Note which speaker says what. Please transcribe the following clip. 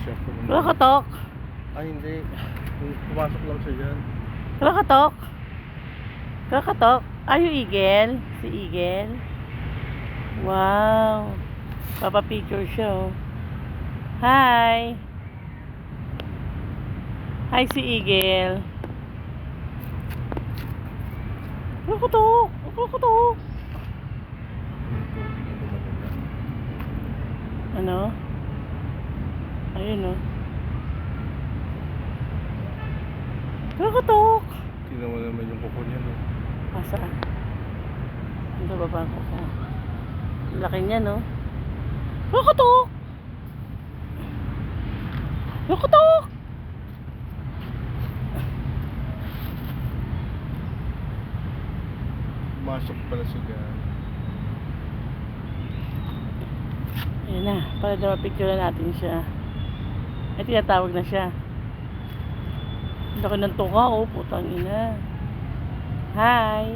Speaker 1: siya.
Speaker 2: Krakatok.
Speaker 1: Ay, hindi. Pumasok lang siya dyan.
Speaker 2: Krakatok. Krakatok. Are you eagle? Si eagle. Wow. Papa-picture siya, oh. Hi. Hi, si eagle. Krakatok. Krakatok. Ano? Ayun, oh. Krakatok.
Speaker 1: Tingnan mo naman yung kuko niya, no?
Speaker 2: Asaan? Ang baba ko ko. Laki niya, no? Krakatok. Krakatok.
Speaker 1: Pumasok pala siya dyan.
Speaker 2: Ayan na. Para daw mapicture natin siya. Ay, tinatawag na siya. Laki ng tuka, oh. Putang ina. Hi.